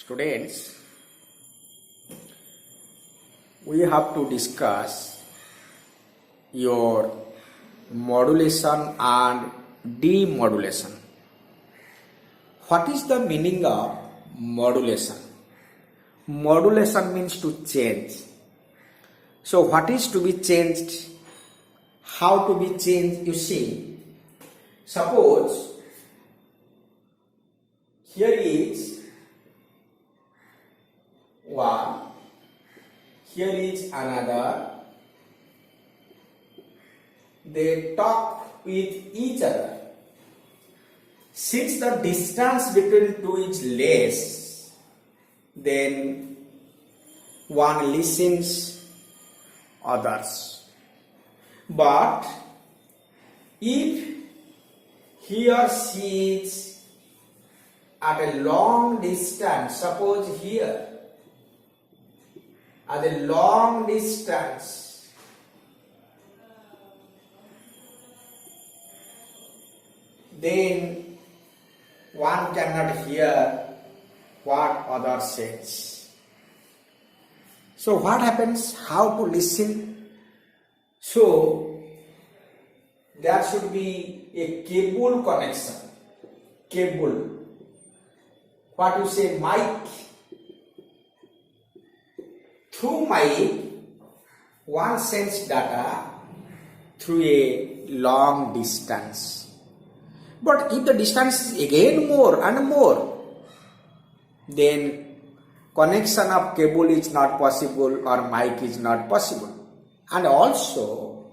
Students, we have to discuss your modulation and demodulation. What is the meaning of modulation? Modulation means to change. So what is to be changed? How to be changed? You see, suppose here is one, here is another. They talk with each other. Since the distance between two is less, then one listens others. But if he or she is at a long distance, suppose here, at a long distance, then one cannot hear what other says. So what happens? How to listen? So there should be a cable connection. Cable. What you say? Mic. Through mic, one sends data through a long distance. But if the distance is again more and more, then connection of cable is not possible or mic is not possible. And also,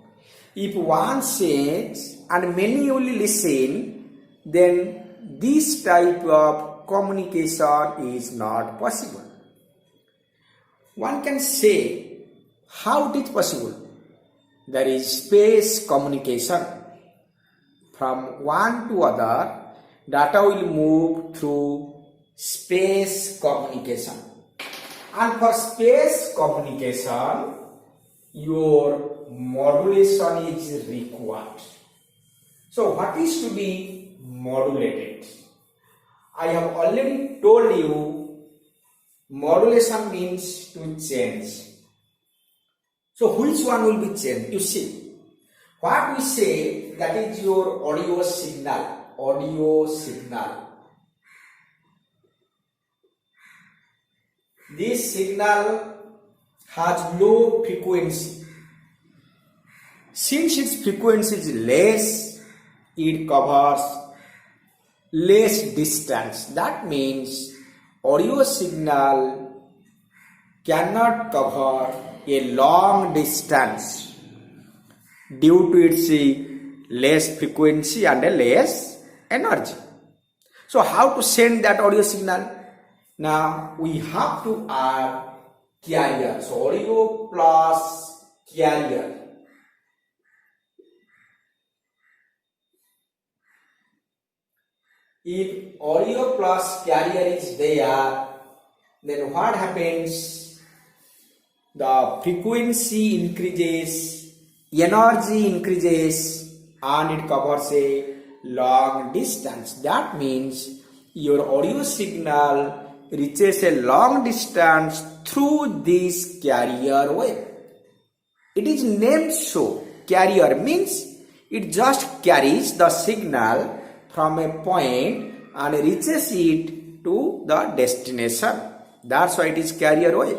if one sends and many only listen, then this type of communication is not possible. One can say how it is possible. There is space communication. From one to other, data will move through space communication. And for space communication, your modulation is required. So what is to be modulated? I have already told you modulation means to change. So which one will be changed? You see, what we say, that is your audio signal. Audio signal. This signal has low frequency. Since its frequency is less, it covers less distance. That means audio signal cannot cover a long distance due to its less frequency and a less energy. So how to send that audio signal? Now we have to add carrier. So audio plus carrier. If audio plus carrier is there, then what happens? The frequency increases, energy increases, and it covers a long distance. That means your audio signal reaches a long distance through this carrier wave. It is named so. Carrier means it just carries the signal from a point and reaches it to the destination. That's why it is carrier wave.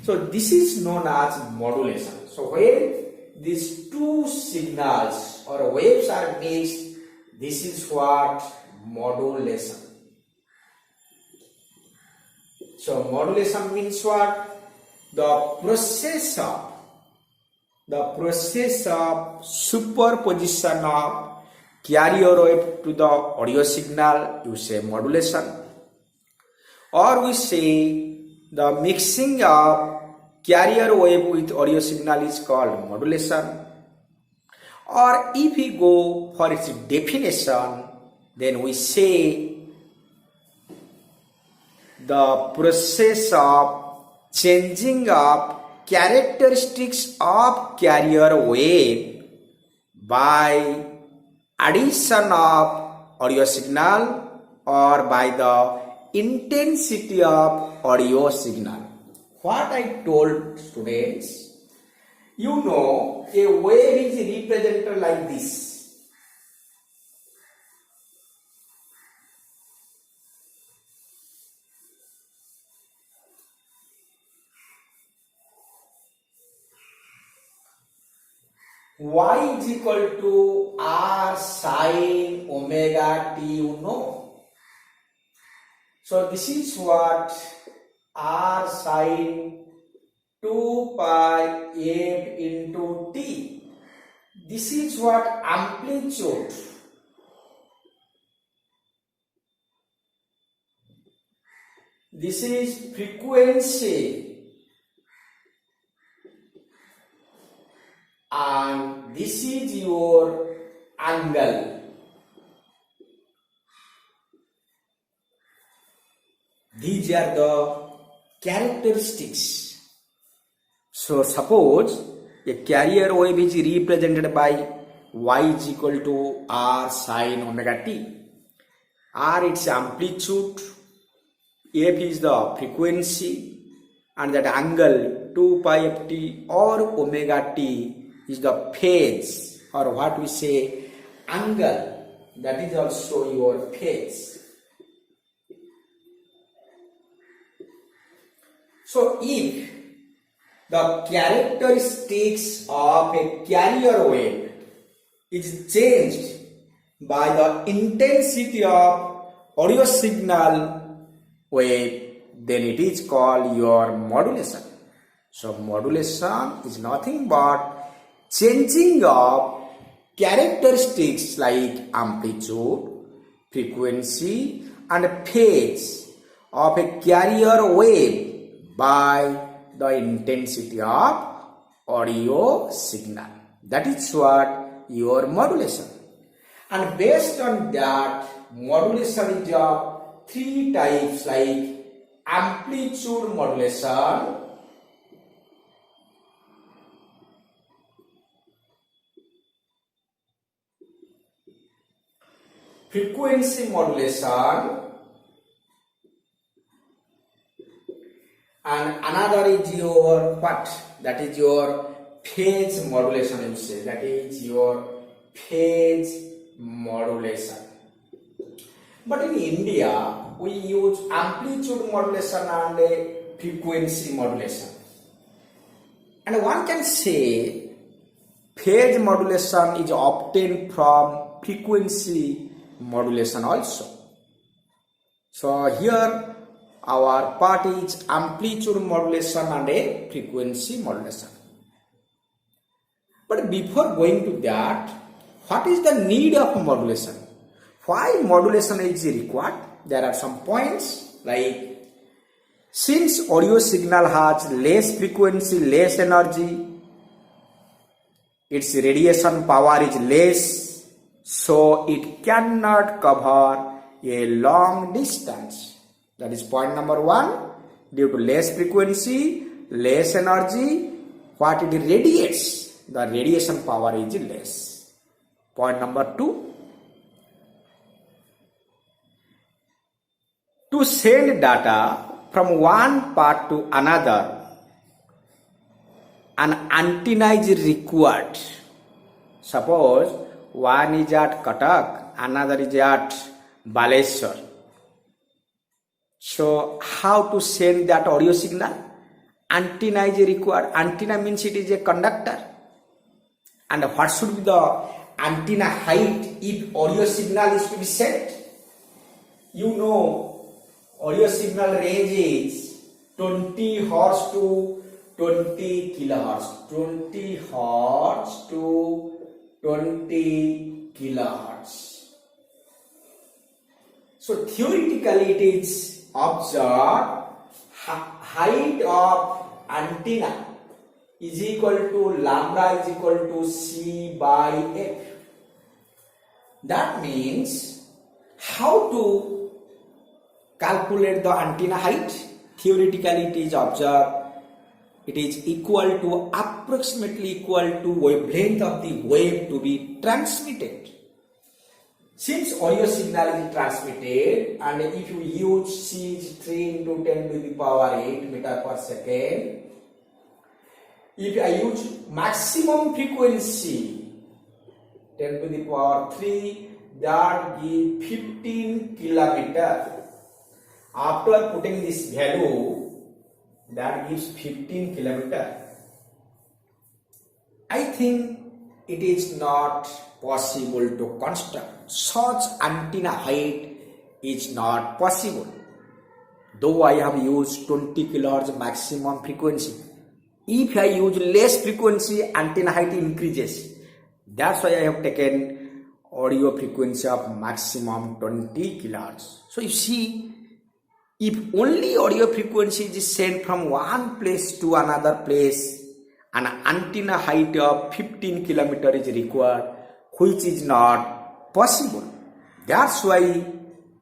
So this is known as modulation. So when these two signals or waves are mixed, this is what modulation. So modulation means what? The process of superposition of carrier wave to the audio signal, you say modulation. Or we say the mixing of carrier wave with audio signal is called modulation. Or if we go for its definition, then we say the process of changing of characteristics of carrier wave by addition of audio signal or by the intensity of audio signal. What I told students, you know, a wave is represented like this. Y is equal to R sine omega t, you know. So this is what R sine 2 pi f into t. This is what amplitude. This is frequency. And this is your angle. These are the characteristics. So suppose a carrier wave is represented by y is equal to r sine omega t. R its amplitude, f is the frequency, and that angle 2 pi f t or omega t is the phase, or what we say angle, that is also your phase. So if the characteristics of a carrier wave is changed by the intensity of audio signal wave, then it is called your modulation. So modulation is nothing but changing of characteristics like amplitude, frequency and phase of a carrier wave by the intensity of audio signal. That is what your modulation. And based on that, modulation is of three types like amplitude modulation, frequency modulation, and another is your what? That is your phase modulation, you say. That is your phase modulation. But in India, we use amplitude modulation and frequency modulation. And one can say phase modulation is obtained from frequency modulation also. So here our part is amplitude modulation and a frequency modulation. But before going to that, what is the need of modulation? Why modulation is required? There are some points like, since audio signal has less frequency, less energy, its radiation power is less, so it cannot cover a long distance. That is point number one. Due to less frequency, less energy, what it radiates, the radiation power is less. Point number two. To send data from one part to another, an antenna is required. Suppose one is at Cuttack, another is at Baleshwar. So how to send that audio signal? Antenna is required. Antenna means it is a conductor. And what should be the antenna height if audio signal is to be sent? You know, audio signal range is 20 Hz to 20 kilohertz. 20 Hz to 20 kilohertz. So theoretically it is observed height of antenna is equal to lambda is equal to C by F. That means how to calculate the antenna height? Theoretically it is observed it is equal to approximately equal to wavelength of the wave to be transmitted. Since audio signal is transmitted and if you use C is 3 into 10 to the power 8 meter per second, if I use maximum frequency 10 to the power 3, that gives 15 kilometer. After putting this value, that gives 15 kilometer. I think it is not possible to construct such antenna height is not possible. Though I have used 20 kilohertz maximum frequency, if I use less frequency, antenna height increases. That's why I have taken audio frequency of maximum 20 kilohertz. So you see, if only audio frequency is sent from one place to another place, an antenna height of 15 kilometer is required, which is not possible. That's why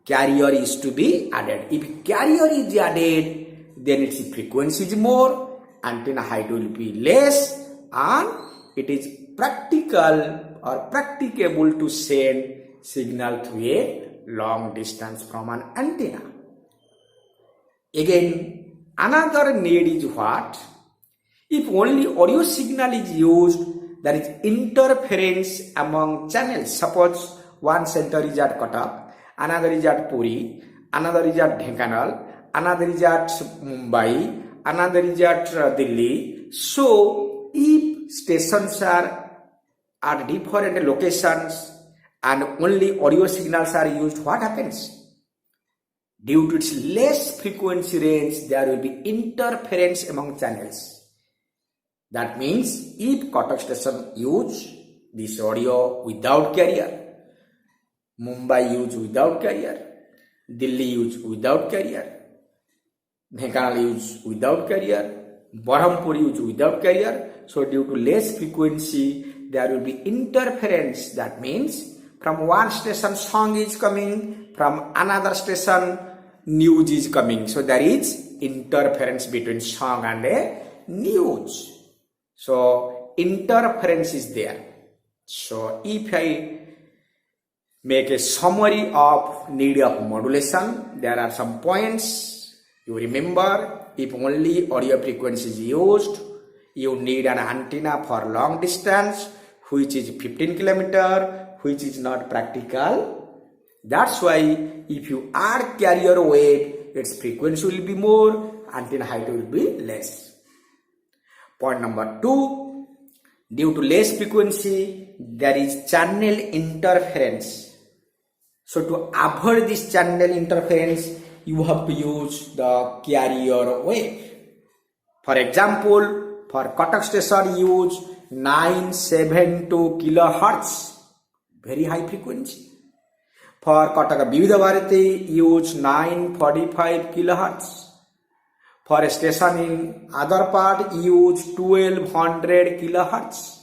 carrier is to be added. If carrier is added, then its frequency is more, antenna height will be less, and it is practical or practicable to send signal through a long distance from an antenna. Again, another need is what? If only audio signal is used, there is interference among channels. Suppose one center is at Cuttack, another is at Puri, another is at Dhenkanal, another is at Mumbai, another is at Delhi. So, if stations are at different locations and only audio signals are used, what happens? Due to its less frequency range, there will be interference among channels. That means if Cuttack station use this audio without carrier, Mumbai use without carrier, Delhi use without carrier, Dhenkanal use without carrier, Berhampur use without carrier. So due to less frequency, there will be interference. That means from one station song is coming, from another station news is coming. So there is interference between song and a news. So interference is there. So if I make a summary of need of modulation, there are some points. You remember, if only audio frequency is used, you need an antenna for long distance, which is 15 kilometer, which is not practical. That's why if you add carrier wave, its frequency will be more, antenna height will be less. Point number 2, due to less frequency, there is channel interference. So to avoid this channel interference, you have to use the carrier wave. For example, for Cuttack station use 972 kilohertz, very high frequency. For Cuttack Vividha Bharati use 945 kilohertz. For a station in other part use 1200 kilohertz.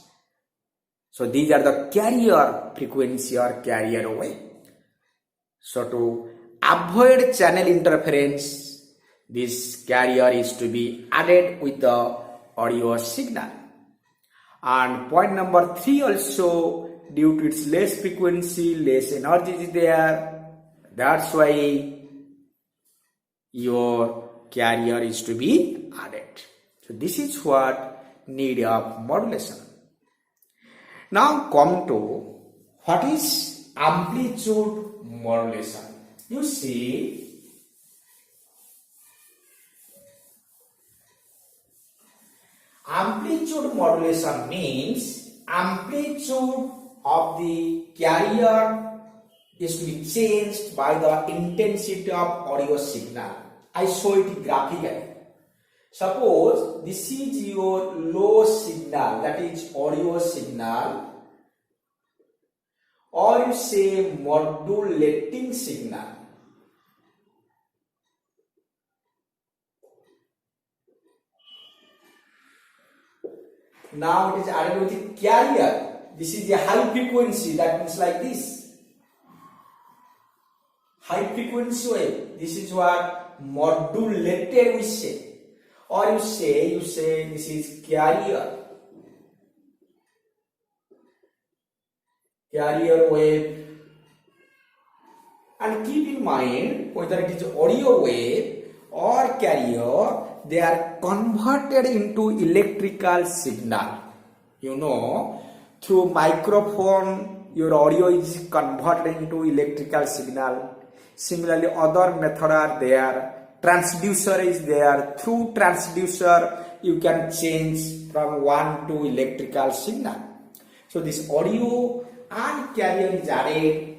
So these are the carrier frequency or carrier wave. So to avoid channel interference, this carrier is to be added with the audio signal. And point number 3 also, due to its less frequency, less energy is there. That's why your carrier is to be added. So this is what need of modulation. Now come to what is amplitude modulation. You see, amplitude modulation means amplitude of the carrier is to be changed by the intensity of audio signal. I show it graphically. Suppose this is your low signal, that is audio signal, or you say modulating signal. Now it is added with the carrier. This is a high frequency, that means like this. High frequency wave. This is what modulated we say. Or you say this is carrier. Carrier wave. And keep in mind, whether it is audio wave or carrier, they are converted into electrical signal. You know, through microphone, your audio is converted into electrical signal. Similarly, other method are there. Transducer is there. Through transducer, you can change from one to electrical signal. So this audio and carrier is added,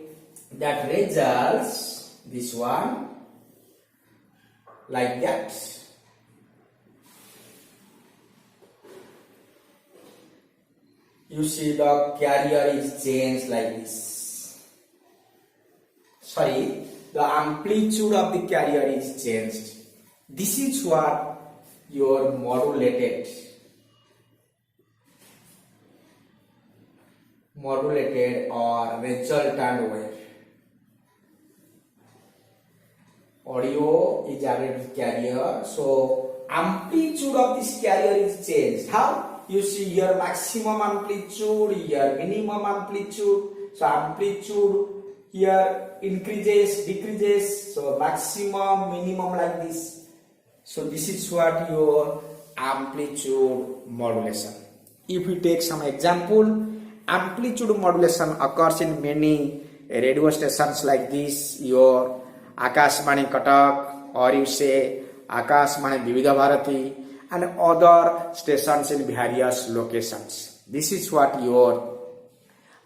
that results this one like that. You see the carrier is changed like this. Sorry, the amplitude of the carrier is changed. This is what your modulated or resultant wave. Audio is added with carrier, so amplitude of this carrier is changed. How? You see here maximum amplitude, here minimum amplitude. So amplitude here increases, decreases. So maximum, minimum like this. So this is what your amplitude modulation. If we take some example, amplitude modulation occurs in many radio stations like this, your Akashvani Katak, or you say Akashvani Vividha Bharati, and other stations in various locations. This is what your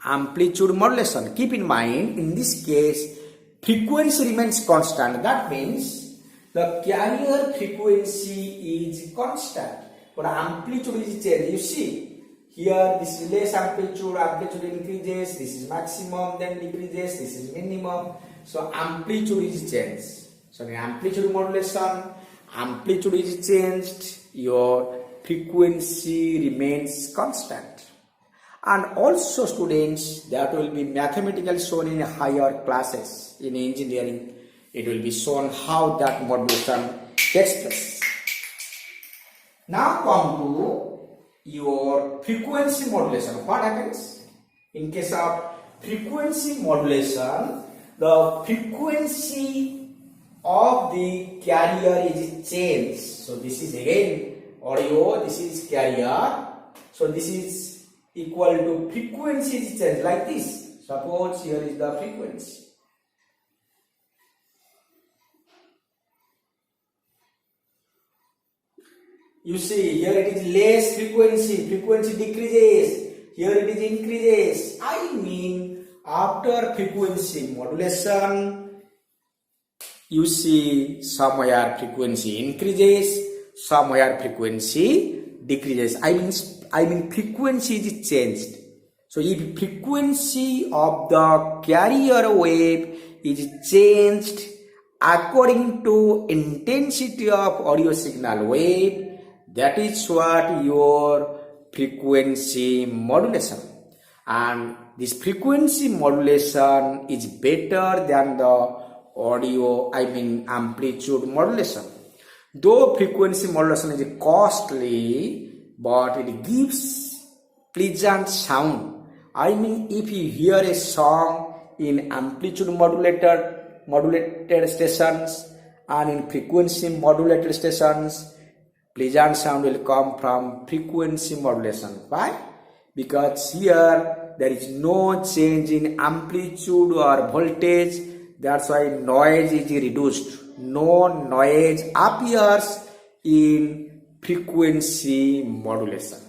amplitude modulation. Keep in mind, in this case, frequency remains constant. That means the carrier frequency is constant, but amplitude is changed. You see, here this is less amplitude, amplitude increases, this is maximum, then decreases, this is minimum. So amplitude is changed. So in amplitude modulation, amplitude is changed, your frequency remains constant. And also students, that will be mathematically shown in higher classes in engineering. It will be shown how that modulation takes place. Now come to your frequency modulation. What happens? In case of frequency modulation, the frequency of the carrier is changed. So this is again audio, this is carrier. So this is equal to frequency is changed like this. Suppose here is the frequency. You see, here it is less frequency, frequency decreases, here it is increases. I mean, after frequency modulation, you see somewhere frequency increases, somewhere frequency decreases. I mean frequency is changed. So if frequency of the carrier wave is changed according to intensity of audio signal wave, that is what your frequency modulation. And this frequency modulation is better than the amplitude modulation. Though frequency modulation is costly, but it gives pleasant sound. I mean, if you hear a song in amplitude modulated stations and in frequency modulated stations, pleasant sound will come from frequency modulation. Why? Because here there is no change in amplitude or voltage. That's why noise is reduced. No noise appears in frequency modulation.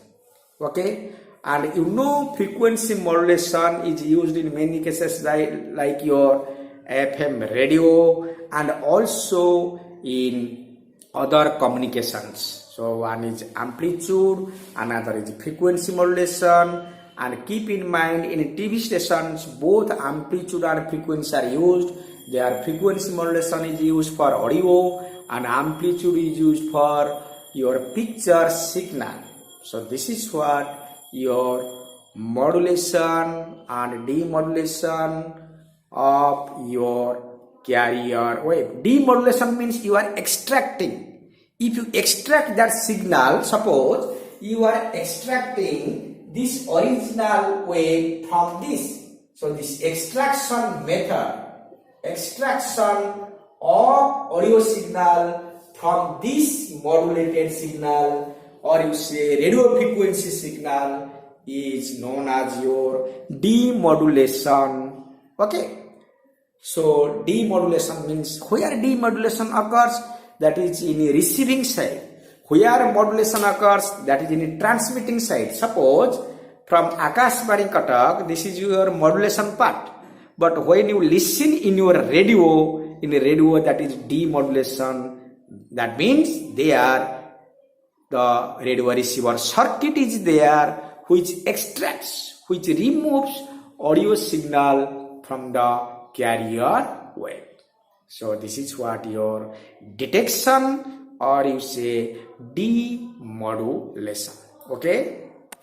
Okay? And you know, frequency modulation is used in many cases like your FM radio and also in other communications. So one is amplitude, another is frequency modulation. And keep in mind, in TV stations, both amplitude and frequency are used. Their frequency modulation is used for audio and amplitude is used for your picture signal. So this is what your modulation and demodulation of your carrier wave. Demodulation means you are extracting. If you extract that signal, suppose you are extracting this original wave from this. So this extraction method extraction of audio signal from this modulated signal, or you say radio frequency signal, is known as your demodulation. Okay, so demodulation means where demodulation occurs, that is in a receiving side. Where modulation occurs, that is in a transmitting side. Suppose from Akashbani Katak, this is your modulation part. But when you listen in your radio, in a radio, that is demodulation. That means there the radio receiver circuit is there, which extracts, which removes audio signal from the carrier wave. So this is what your detection, or you say demodulation. Okay.